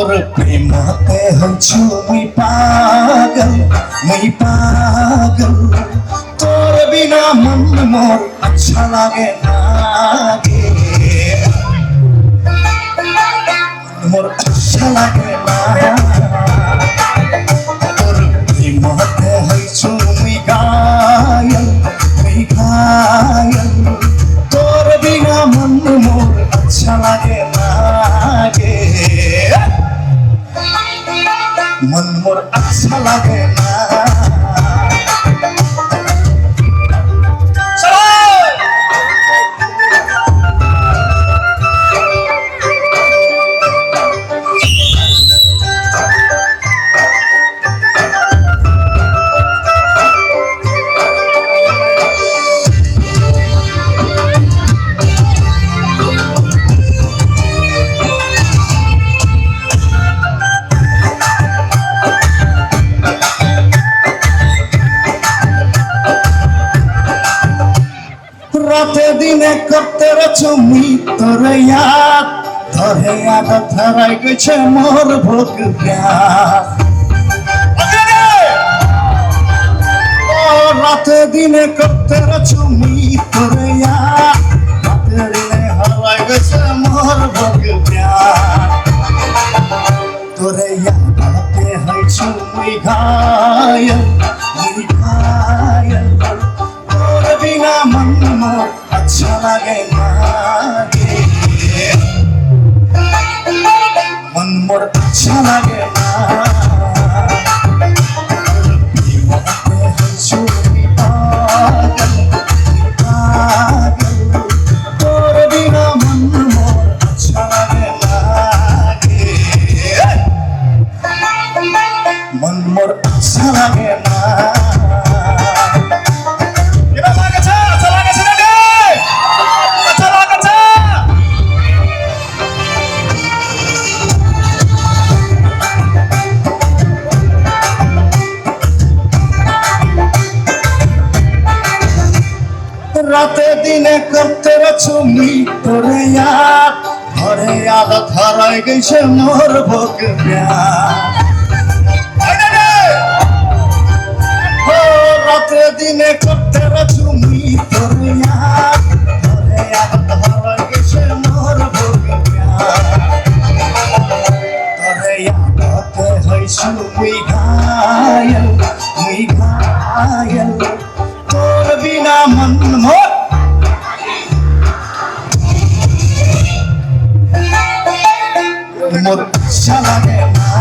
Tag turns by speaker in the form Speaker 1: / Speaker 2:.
Speaker 1: তোর প্রেমতে হইছু মুই পাগল তোর বিনা মন মোর আচ্ছা লাগে না গে মোর আচ্ছা লাগে না তোর প্রেমতে হইছু মুই ঘায়ল তোর বিনা মন মোর আচ্ছা লাগে না গে মন মোর আচ্ছা লাগে না রাতে দিনে করতে রচমি তোরে ইয়াদ ধরে আদত হারাই গেছে মোর ভোগ রাতে দিনে করতে রচমি তোরে ইয়াদ রাতে দিনে হারাই গেছে মোর ভোগ তোরে ইয়াদতে হইছু মুই ঘায়ল তোর বিনা মন মোর আচ্ছা লাগে না গে মন মোর আচ্ছা লাগে না তোর বিনা মন মোর আচ্ছা লাগে না গে মন মোর আচ্ছা লাগে না রাতে দিনে করতে রচমি তোরে ইয়াদ ঘরে আদত হারাই গেছে মোর ভোগ রাতে দিনে করতে রচমি তোরে ইয়াদ ঘরে আদত হারাই গেছে মোর ভোগ তোরে ইয়াদতে হইছু মুই ঘায়ল তোর বিনা মন মোর মোর আচ্ছা লাগে না